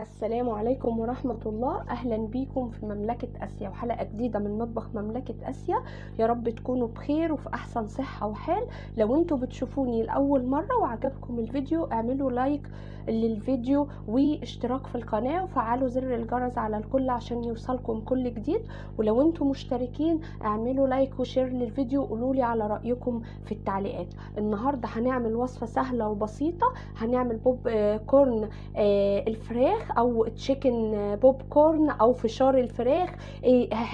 السلام عليكم ورحمة الله. أهلا بيكم في مملكة آسيا وحلقة جديدة من مطبخ مملكة آسيا. يا رب تكونوا بخير وفي أحسن صحة وحال. لو انتوا بتشوفوني لأول مرة وعجبكم الفيديو اعملوا لايك للفيديو واشتراك في القناة وفعلوا زر الجرس على الكل عشان يوصلكم كل جديد. ولو انتوا مشتركين اعملوا لايك وشير للفيديو وقولولي على رأيكم في التعليقات. النهاردة هنعمل وصفة سهلة وبسيطة. هنعمل بوب كورن الفراخ او تشيكن بوب كورن او فشار الفراخ،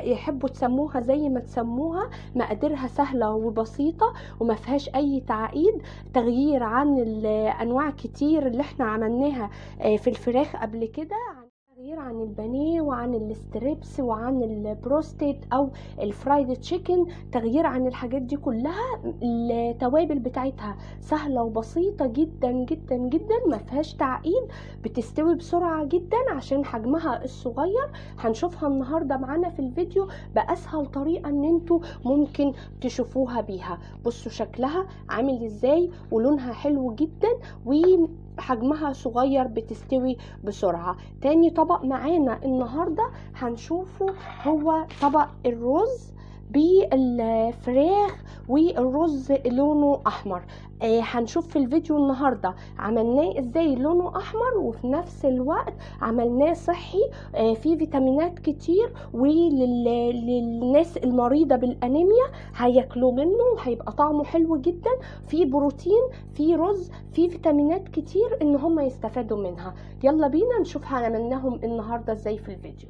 يحبوا تسموها زي ما تسموها. مقاديرها سهله وبسيطه وما فيهاش اي تعقيد، تغيير عن الانواع كتير اللي احنا عملناها في الفراخ قبل كده، تغيير عن البانيه وعن الستريبس وعن البروستيت او الفرايد تشيكن، تغيير عن الحاجات دي كلها. التوابل بتاعتها سهله وبسيطه جدا جدا جدا، ما فيهاش تعقيد، بتستوي بسرعه جدا عشان حجمها الصغير. هنشوفها النهارده معانا في الفيديو باسهل طريقه ان انتوا ممكن تشوفوها بيها. بصوا شكلها عامل ازاي ولونها حلو جدا وحجمها صغير، بتستوي بسرعه. تاني طبق معانا النهارده هنشوفه هو طبق الرز بالفراخ، والرز لونه احمر. هنشوف في الفيديو النهارده عملناه ازاي لونه احمر وفي نفس الوقت عملناه صحي، فيه فيتامينات كتير، وللناس المريضه بالانيميا هياكلوا منه وهيبقى طعمه حلو جدا. فيه بروتين، فيه رز، فيه فيتامينات كتير ان هم يستفادوا منها. يلا بينا نشوف عملناهم النهارده ازاي في الفيديو.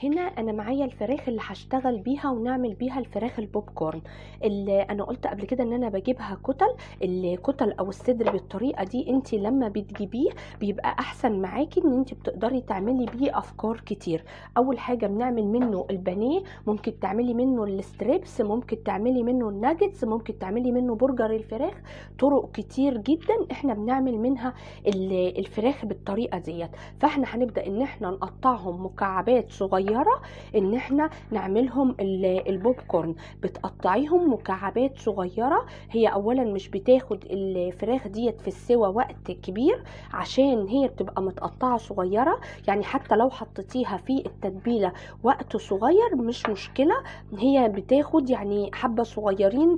هنا انا معايا الفراخ اللي هشتغل بيها ونعمل بيها الفراخ البوب كورن. اللي انا قلت قبل كده ان انا بجيبها كتل. الكتل او الصدر بالطريقه دي انت لما بتجيبيه بيبقى احسن معاكي، ان انت بتقدري تعملي بيه افكار كتير. اول حاجه بنعمل منه البانيه، ممكن تعملي منه الستريبس، ممكن تعملي منه الناجتس، ممكن تعملي منه برجر الفراخ. طرق كتير جدا احنا بنعمل منها الفراخ بالطريقه ديت. فاحنا هنبدا ان احنا نقطعهم مكعبات صغيره، ان احنا نعملهم البوب كورن. بتقطعيهم مكعبات صغيره. هي اولا مش بتاخد الفراخ ديت في السوا وقت كبير عشان هي بتبقى متقطعه صغيره، يعني حتى لو حطيتيها في التتبيله وقت صغير مش مشكله، هي بتاخد يعني حبه صغيرين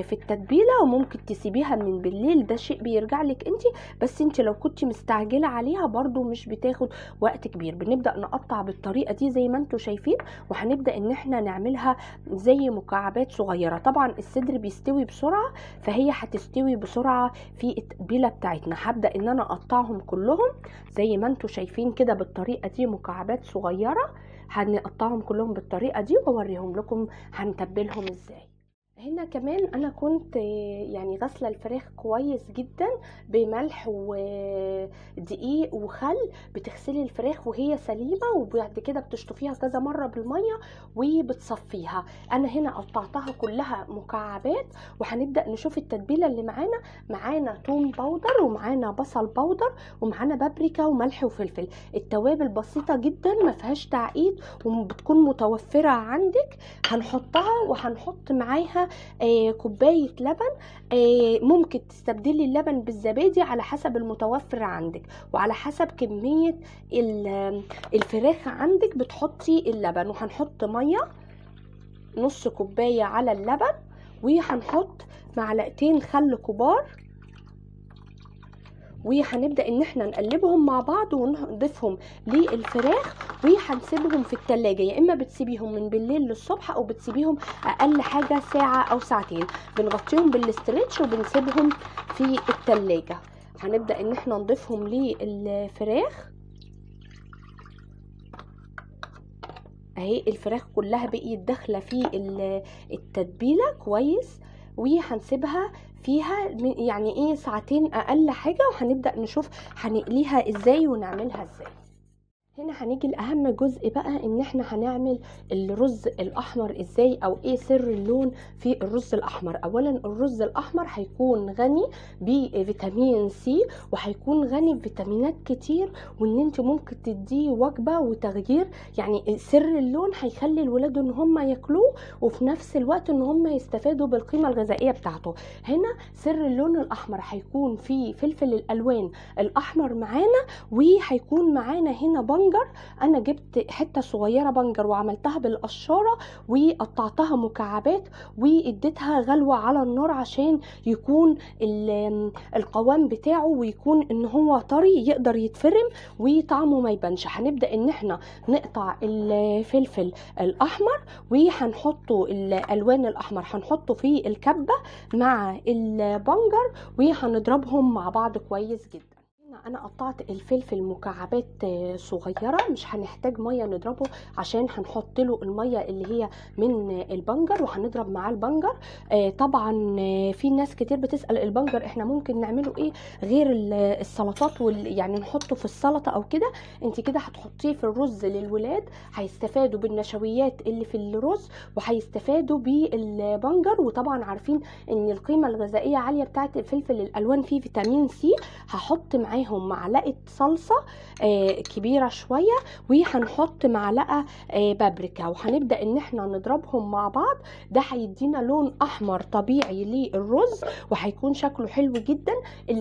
في التتبيله، وممكن تسيبيها من بالليل، ده شيء بيرجع لك انت. بس انت لو كنت مستعجله عليها برضو مش بتاخد وقت كبير. بنبدا نقطع بالطريقه دي زي ما انتوا شايفين، وهنبدا ان احنا نعملها زي مكعبات صغيره. طبعا الصدر بيستوي بسرعه، فهي هتستوي بسرعه في التتبيله بتاعتنا. هبدا ان انا اقطعهم كلهم زي ما انتوا شايفين كده بالطريقه دي مكعبات صغيره. هنقطعهم كلهم بالطريقه دي واوريهم لكم هنتبلهم ازاي. هنا كمان انا كنت يعني غسله الفراخ كويس جدا بملح ودقيق وخل. بتغسلي الفراخ وهي سليمه، وبعد كده بتشطفيها كذا مره بالميه وبتصفيها. انا هنا قطعتها كلها مكعبات، وهنبدا نشوف التتبيله اللي معانا توم باودر، ومعانا بصل باودر، ومعانا بابريكا وملح وفلفل. التوابل بسيطه جدا ما فيهاش تعقيد وبتكون متوفره عندك. هنحطها وهنحط معاها كوباية لبن. ممكن تستبدلي اللبن بالزبادي على حسب المتوفر عندك، وعلى حسب كمية الفراخ عندك بتحطي اللبن. وهنحط مية نص كوباية على اللبن، وهنحط معلقتين خل كبار، وهنبدأ ان احنا نقلبهم مع بعض ونضيفهم للفراخ، وهنسيبهم في التلاجة. يا اما بتسيبيهم من بالليل للصبح او بتسيبيهم اقل حاجة ساعة او ساعتين. بنغطيهم بالاسترتش وبنسيبهم في التلاجة. هنبدأ ان احنا نضيفهم للفراخ اهي. الفراخ كلها بقيت داخله في التتبيله كويس، وهنسيبها فيها يعني ايه ساعتين اقل حاجه، وهنبدا نشوف هنقليها ازاي ونعملها ازاي. هنا هنيجي لأهم جزء بقى، ان احنا هنعمل الرز الاحمر ازاي، او ايه سر اللون في الرز الاحمر. اولا الرز الاحمر هيكون غني بفيتامين سي، وهيكون غني بفيتامينات كتير، وان انت ممكن تديه وجبة وتغيير. يعني سر اللون هيخلي الولاد ان هم ياكلوه، وفي نفس الوقت ان هم يستفادوا بالقيمة الغذائية بتاعته. هنا سر اللون الاحمر هيكون في فلفل الالوان الاحمر معانا، وهيكون معانا هنا بنجر. انا جبت حته صغيره بنجر وعملتها بالقشاره وقطعتها مكعبات، واديتها غلوه على النار عشان يكون القوام بتاعه، ويكون ان هو طري يقدر يتفرم وطعمه ما يبانش. هنبدا ان احنا نقطع الفلفل الاحمر، وهنحطه الالوان الاحمر هنحطه في الكبه مع البنجر، وهنضربهم مع بعض كويس جدا. انا قطعت الفلفل مكعبات صغيره، مش هنحتاج ميه نضربه عشان هنحط له الميه اللي هي من البنجر، وهنضرب معاه البنجر. طبعا في ناس كتير بتسال البنجر احنا ممكن نعمله ايه غير السلطات يعني نحطه في السلطه او كده. انت كده هتحطيه في الرز للولاد، هيستفادوا بالنشويات اللي في الرز، وهيستفادوا بالبنجر. وطبعا عارفين ان القيمه الغذائيه عاليه بتاعه الفلفل الالوان فيه فيتامين سي. هحط معاهم معلقه صلصه كبيره شويه، وهنحط معلقه بابريكا، وهنبدا ان احنا نضربهم مع بعض. ده هيدينا لون احمر طبيعي للرز، وهيكون شكله حلو جدا.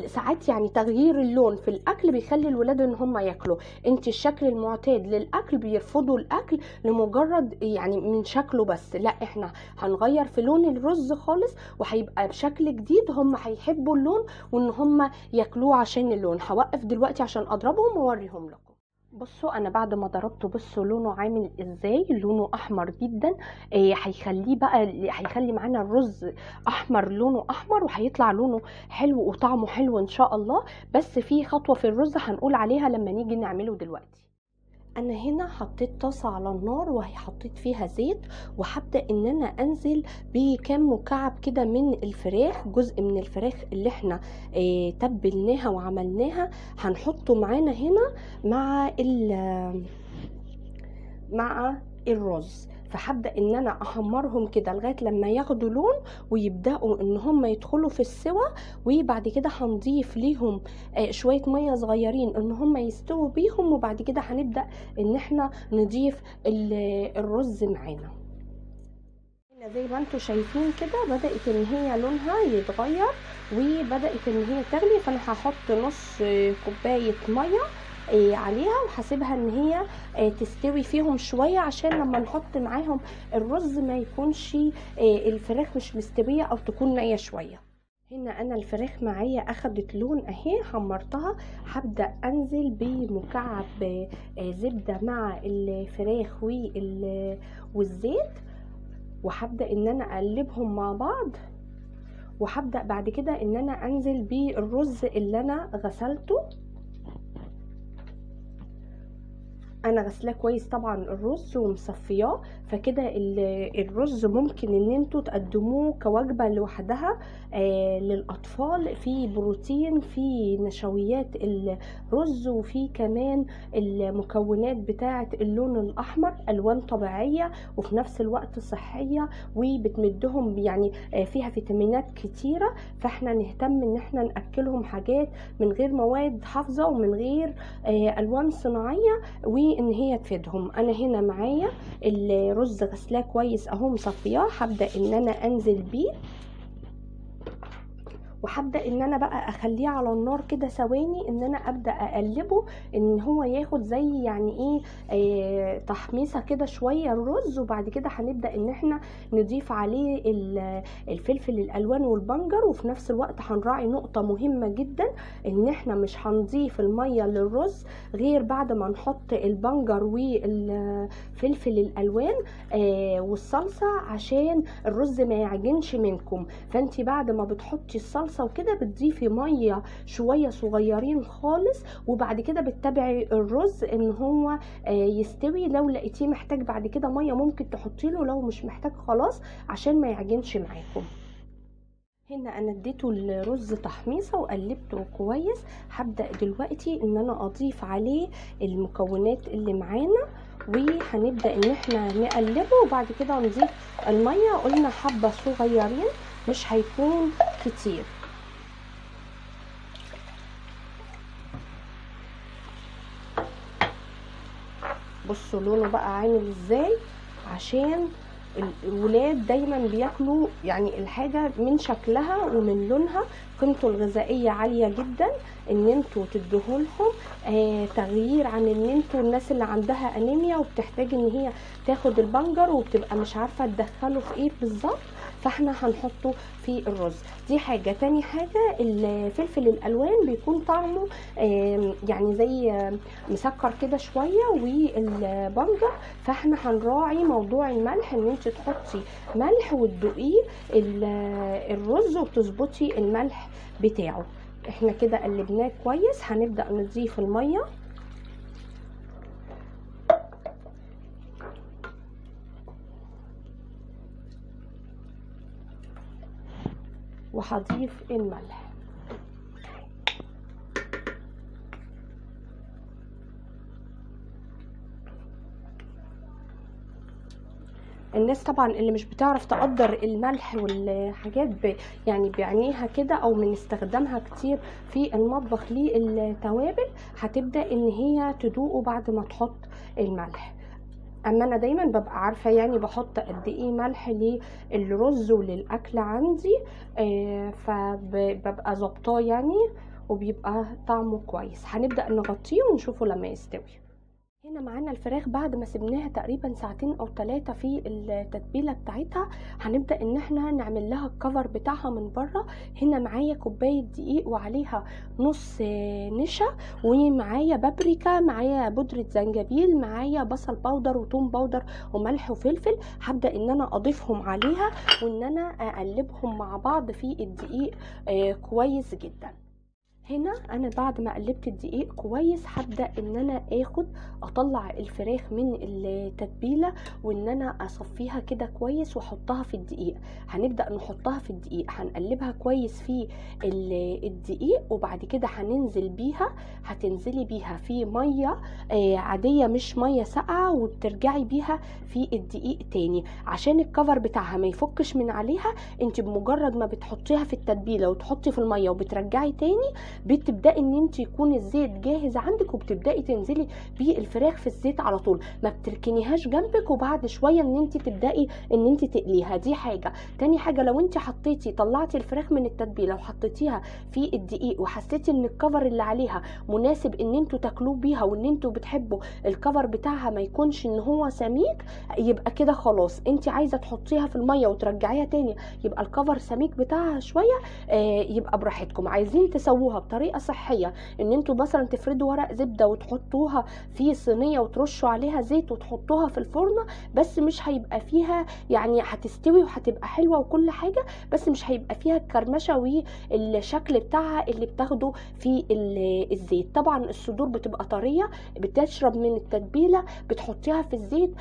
ساعات يعني تغيير اللون في الاكل بيخلي الولاد ان هم ياكلوا. انت الشكل المعتاد للاكل بيرفضوا الاكل لمجرد يعني من شكله بس، لا احنا هنغير في لون الرز خالص، وهيبقى بشكل جديد. هم هيحبوا اللون وان هم ياكلوه عشان اللون. هوقف دلوقتي عشان اضربهم واوريهم لكم. بصوا انا بعد ما ضربته، بصوا لونه عامل ازاي، لونه احمر جدا. هيخليه بقى، هيخلي معانا الرز احمر، لونه احمر، وهيطلع لونه حلو وطعمه حلو ان شاء الله. بس في خطوه في الرز هنقول عليها لما نيجي نعمله دلوقتي. انا هنا حطيت طاسه على النار وحطيت فيها زيت، وهبدا ان انا انزل بكام مكعب كده من الفراخ. جزء من الفراخ اللي احنا تبلناها وعملناها هنحطه معانا هنا مع الرز. فهبدا ان انا احمرهم كده لغايه لما ياخدوا لون ويبداوا ان هم يدخلوا في السوا. وبعد كده هنضيف ليهم شويه ميه صغيرين ان هم يستووا بيهم، وبعد كده هنبدا ان احنا نضيف الرز معانا. زي ما انتم شايفين كده بدات ان هي لونها يتغير وبدات ان هي تغلي. فانا هحط نص كوبايه ميه عليها، وهسيبها ان هي تستوي فيهم شويه، عشان لما نحط معاهم الرز ما يكونش الفراخ مش مستويه او تكون نيه شويه. هنا انا الفراخ معايا اخدت لون اهي، حمرتها. هبدا انزل بمكعب زبده مع الفراخ والزيت، وهبدا ان انا اقلبهم مع بعض. وهبدا بعد كده ان انا انزل بالرز اللي انا غسلته. انا غسلاه كويس طبعا الرز ومصفياه، فكده الرز ممكن ان انتوا تقدموه كوجبه لوحدها للاطفال. في بروتين، في نشويات الرز، وفي كمان المكونات بتاعه اللون الاحمر، الوان طبيعيه وفي نفس الوقت صحيه، وبتمدهم يعني فيها فيتامينات كتيره. فاحنا نهتم ان احنا ناكلهم حاجات من غير مواد حافظه ومن غير الوان صناعيه، وان هي تفيدهم. انا هنا معايا الرز غسلاه كويس اهو مصفياه. هبدا ان انا انزل بيه، وهبدا ان انا بقى اخليه على النار كده ثواني، ان انا ابدا اقلبه ان هو ياخد زي يعني ايه تحميصه كده شويه الرز. وبعد كده هنبدا ان احنا نضيف عليه الفلفل الالوان والبنجر. وفي نفس الوقت هنراعي نقطه مهمه جدا، ان احنا مش هنضيف الميه للرز غير بعد ما نحط البنجر والفلفل الالوان والصلصه، عشان الرز ما يعجنش منكم. فانت بعد ما بتحطي الصلصه وكده بتضيفي ميه شويه صغيرين خالص، وبعد كده بتتابعي الرز ان هو يستوي. لو لقيتيه محتاج بعد كده ميه ممكن تحطي له، لو مش محتاج خلاص عشان ما يعجنش معاكم. هنا انا اديته الرز تحميصه وقلبته كويس. هبدا دلوقتي ان انا اضيف عليه المكونات اللي معانا، وهنبدا ان احنا نقلبه، وبعد كده نضيف الميه. قلنا حبه صغيرين مش هيكون كتير. بصوا لونه بقى عامل ازاي، عشان الولاد دايما بياكلوا يعني الحاجه من شكلها ومن لونها. قيمته الغذائيه عاليه جدا ان انتوا تدوهولهم تغيير عن ان انتوا الناس اللي عندها انيميا وبتحتاج ان هي تاخد البنجر وبتبقى مش عارفه تدخله في ايه بالظبط، فاحنا هنحطه في الرز. دي حاجه. تاني حاجه الفلفل الالوان بيكون طعمه يعني زي مسكر كده شويه، والبنجر فاحنا هنراعي موضوع الملح، ان انت تحطي ملح وتدوقيه الرز وتظبطي الملح بتاعه. احنا كده قلبناه كويس. هنبدا نضيف الميه، وهضيف الملح. الناس طبعا اللي مش بتعرف تقدر الملح والحاجات يعني بعينيها كده او من استخدامها كتير في المطبخ للتوابل، هتبدا ان هي تدوقه بعد ما تحط الملح. اما انا دايما ببقى عارفه يعني بحط قد ايه ملح للرز وللاكل عندي، فببقى ظبطاه يعني، وبيبقى طعمه كويس. هنبدا نغطيه ونشوفه لما يستوي. هنا معانا الفراخ بعد ما سبناها تقريبا ساعتين او 3 في التتبيله بتاعتها. هنبدا ان احنا نعمل لها الكفر بتاعها من بره. هنا معايا كوبايه دقيق وعليها نص نشا، ومعايا بابريكا، معايا بودره زنجبيل، معايا بصل باودر وتوم باودر وملح وفلفل. هبدا ان انا اضيفهم عليها وان انا اقلبهم مع بعض في الدقيق كويس جدا. هنا انا بعد ما قلبت الدقيق كويس هبدا ان انا اطلع الفراخ من التتبيله وان انا اصفيها كده كويس واحطها في الدقيق. هنبدا نحطها في الدقيق، هنقلبها كويس في الدقيق، وبعد كده هتنزلي بيها في ميه عاديه مش ميه ساقعه، وترجعي بيها في الدقيق تاني عشان الكفر بتاعها ما يفكش من عليها. انت بمجرد ما بتحطيها في التتبيله وتحطي في الميه وبترجعي تاني، بتبداي ان انت يكون الزيت جاهز عندك، وبتبداي تنزلي بالفراخ في الزيت على طول، ما بتركنيهاش جنبك وبعد شويه ان انت تبداي ان انت تقليها. دي حاجه. تاني حاجه، لو انت طلعتي الفراخ من التتبيله وحطيتيها في الدقيق وحسيتي ان الكفر اللي عليها مناسب ان انتوا تاكلوه بيها، وان انتوا بتحبوا الكفر بتاعها ما يكونش ان هو سميك، يبقى كده خلاص. انت عايزه تحطيها في الميه وترجعيها تاني يبقى الكفر سميك بتاعها شويه، يبقى براحتكم. عايزين تسووها بطريقه صحيه، ان انتوا مثلا تفردوا ورق زبده وتحطوها في صينيه وترشوا عليها زيت وتحطوها في الفرن، بس مش هيبقى فيها يعني هتستوي وهتبقى حلوه وكل حاجه، بس مش هيبقى فيها الكرمشه والشكل بتاعها اللي بتاخده في الزيت. طبعا الصدور بتبقى طريه، بتشرب من التتبيله، بتحطيها في الزيت،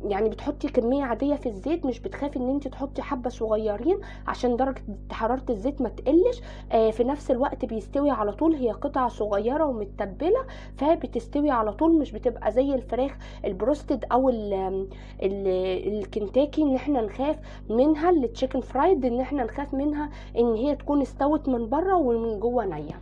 يعني بتحطي كميه عاديه في الزيت، مش بتخافي ان انت تحطي حبه صغيرين عشان درجه حراره الزيت ما تقلش. في نفس الوقت بيستوي على طول، هي قطع صغيره ومتبله فبتستوي على طول، مش بتبقى زي الفراخ البروستد او الكنتاكي ان احنا نخاف منها، التشيكن فرايد ان احنا نخاف منها ان هي تكون استوت من بره ومن جوه نيه.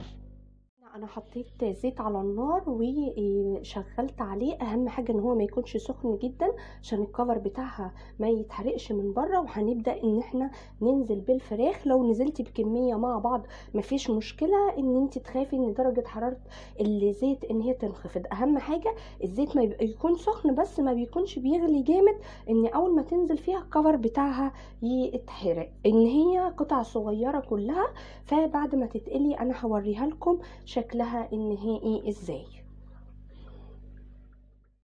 انا حطيت زيت على النار وشغلت عليه. اهم حاجه ان هو ما يكونش سخن جدا عشان الكفر بتاعها ما يتحرقش من بره. وهنبدا ان احنا ننزل بالفراخ. لو نزلتي بكميه مع بعض مفيش مشكله ان انت تخافي ان درجه حراره الزيت ان هي تنخفض. اهم حاجه الزيت ما يكون سخن بس ما بيكونش بيغلي جامد، ان اول ما تنزل فيها الكفر بتاعها يتحرق، ان هي قطع صغيره كلها. فبعد ما تتقلي انا هوريها لكم شكلها النهائي ازاي.